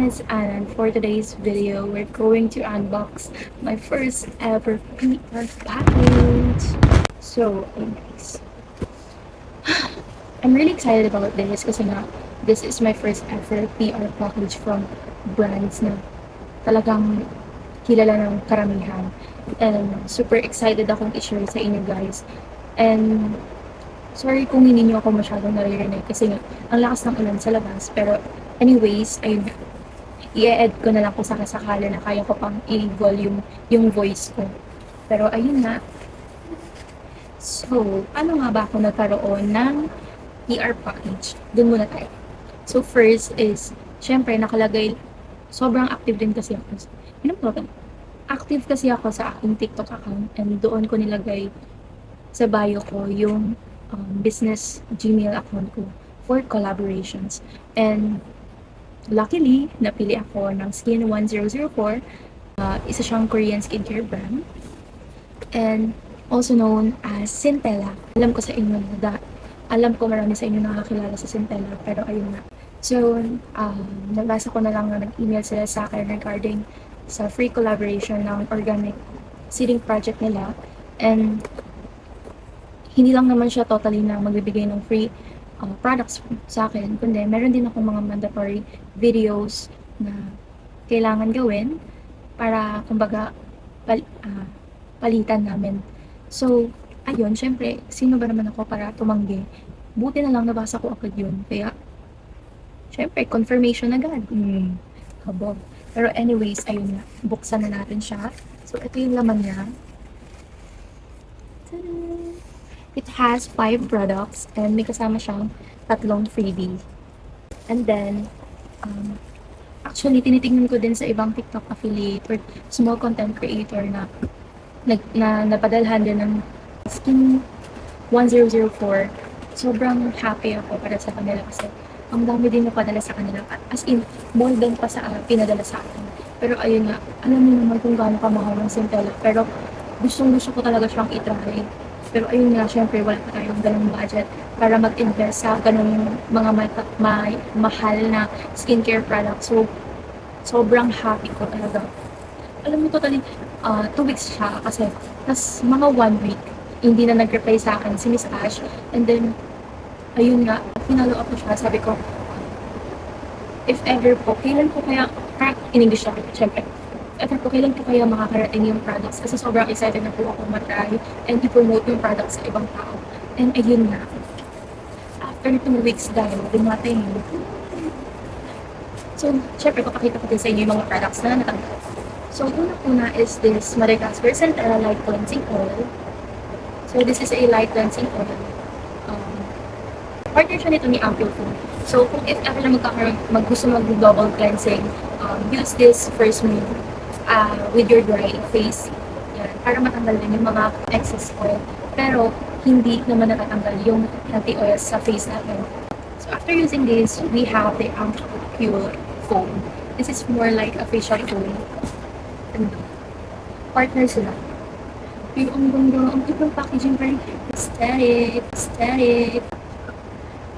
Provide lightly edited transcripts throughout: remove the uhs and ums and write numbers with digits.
guys, and for today's video, we're going to unbox my first ever PR package. So, ayun guys, I'm really excited about this kasi nga, this is my first ever PR package from brands na talagang kilala ng karamihan. And super excited akong i-share sa inyo guys. And sorry kung hindi niyo ako masyadong naririnig kasi nga, ang lakas ng ulan sa labas. Pero anyways, ayun nga, i-add ko na lang kung sakasakali na kaya ko pang i-volume yung voice ko. Pero ayun nga. So, ano nga ba ako nagkaroon ng PR package? Doon muna tayo. So, first is, syempre, nakalagay, sobrang active din kasi ako. Yun ang active kasi ako sa aking TikTok account and doon ko nilagay sa bio ko yung business Gmail account ko for collaborations. And luckily, napili ako ng Skin 1004. Isa siyang Korean skincare brand. And also known as Centella. Alam ko sa inyo na alam ko marami sa inyo nakakilala sa Centella, pero ayun nga. So, nabasa ko na lang na nag-email sila sa akin regarding sa free collaboration ng organic seeding project nila. And hindi lang naman siya totally na magbibigay ng free products sa akin, kundi meron din akong mga mandatory videos na kailangan gawin para kumbaga palitan namin. So, ayun, syempre, sino ba naman ako para tumanggi? Buti na lang nabasa ko agad yun. Kaya, syempre, confirmation agad. Habog. Pero anyways, ayun nga, buksan na natin siya. So, ito yung laman niya. Ta-da! It has 5 products and may kasama siyang 3 freebie. And then, actually, tinitingnan ko din sa ibang TikTok affiliate or small content creator na napadalhan din ng Skin 1004. Sobrang happy ako para sa kanila kasi ang dami din napadala sa kanila. As in, more than pa sa pinadala sa akin. Pero ayun nga, alam niyo naman kung gaano kamahal ng Centella. Pero gustong-gusto ko talaga siyang itry. Pero ayun nga, syempre, wala pa tayong ganung budget para mag-invest sa ganung mga mahal na skincare products. So, sobrang happy ko talaga. Alam mo, totally, 2 weeks siya kasi, tas mga 1 week, hindi na nag-reply sa akin si Miss Ash. And then, ayun nga, finalo up ko siya. Sabi ko, if ever po, kailan po kaya, in English lang, syempre, ever po, kailan po kaya makakarating yung products? Kasi sobrang excited na po ako matry and i-promote yung products sa ibang tao. And ayun nga, after 2 weeks dahil, dumating. So, syempre, papakita ko din sa inyo yung mga products na natanggap. So, una is this Madagascar Centella Light Cleansing Oil. So, this is a light cleansing oil. Partner siya nito ni Amplify. So, kung if ever na gusto mag-double cleansing, use this first meal with your dry face. Yan, para matanggal din yung mga excess oil. Pero, hindi naman natatanggal yung healthy oils sa face natin. So, after using this, we have the Amplify foam. This is more like a facial foam. Partner sila. Yung ang ganda, ang ibang packaging very aesthetic.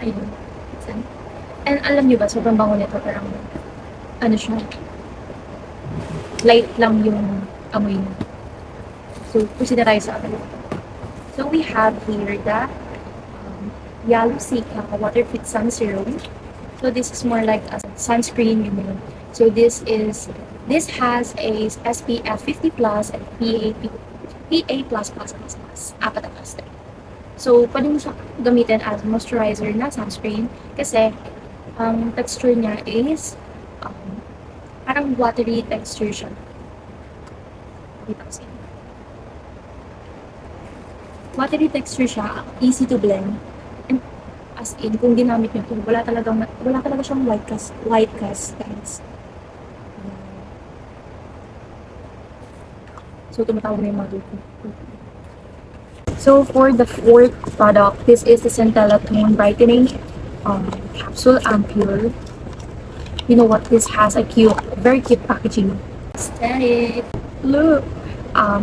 Ayun. And alam niyo ba, sobrang bango nito, parang ano siya, light lang yung amoy niya. So, proceed na tayo sa akin. So, we have here the Yalusika Water Fit Sun Serum. So, this is more like a sunscreen, you know. So, this has a SPF 50 plus and PA++++. Apat na plastic. So, pwede mo siya gamitin as moisturizer na sunscreen kasi ang texture niya is parang watery texture siya. Watery texture siya, easy to blend. And as in, kung ginamit niyo ito, wala talaga siyang white cast, guys. So, tumatawag na yung mga duko. So, for the 4th product, this is the Centella Tone Brightening Capsule Ampule. You know what? This has a very cute packaging. Aesthetic. Look!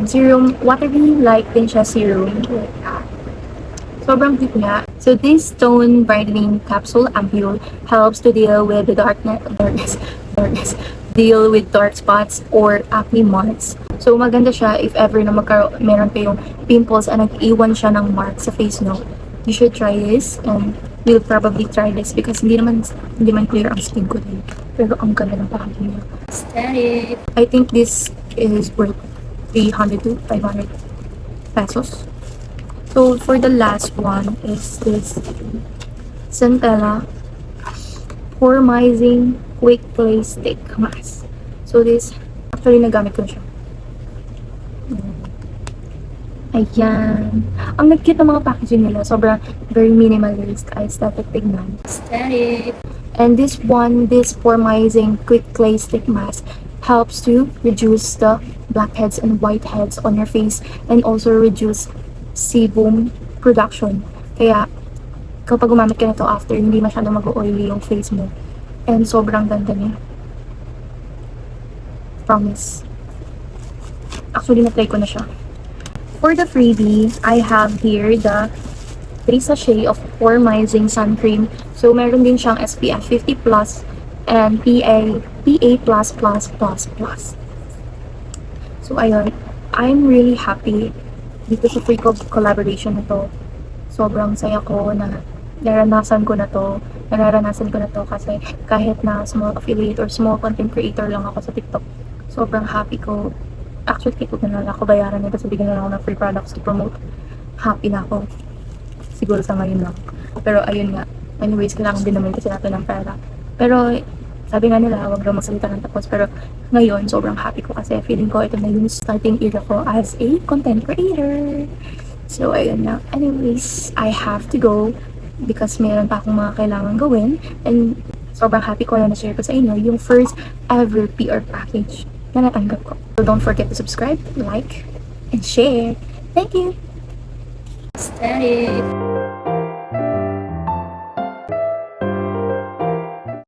Serum, watery light din siya serum. Sobrang cute nga. So, this Tone Brightening Capsule Ampule helps to deal with the darkness fairness, deal with dark spots or acne marks. So maganda siya if ever na meron kayong pimples and nag-iwan siya ng mark sa face nyo. You should try this and we'll probably try this because hindi man clear ang skin ko din. Pero ang ganda ng packaging niya. Aesthetic. I think this is worth 300 to 500 pesos. So for the last one is this Centella Formizing Quick Play Stick Mask. So this, actually nagamit ko na siya. Ayan. Ang nag-cute ng mga packaging nila. Sobrang very minimalist, aesthetic tignan. Aesthetic. And this one, this Formizing Quick Clay Stick Mask helps to reduce the blackheads and whiteheads on your face and also reduce sebum production. Kaya, kapag gumamit ka nito after, hindi masyado mag-oily yung face mo. And sobrang ganda niya. Promise. Actually, na-try ko na siya. For the freebie, I have here the 3 sachet of Formizing Sun Cream. So, meron din siyang SPF 50 plus and PA+++++. So, ayun. I'm really happy dito sa free collaboration na to. Sobrang saya ko na naranasan ko na to kasi kahit na small affiliate or small content creator lang ako sa TikTok, sobrang happy ko. Actually, kaya ko na lang ako bayaran nito, so bigyan na lang ako ng free products to promote. Happy na ako. Siguro sa ngayon lang. Pero ayun nga, anyways, kailangan din naman kasi natin ng pera. Pero sabi nga nila, huwag daw magsalita ng tapos. Pero ngayon, sobrang happy ko kasi feeling ko ito na yung starting era ko as a content creator. So ayun na. Anyways, I have to go because meron pa akong mga kailangan gawin. And sobrang happy ko na na-share ko sa inyo yung first ever PR package na natanggap ko. So don't forget to subscribe, like, and share. Thank you! Stay.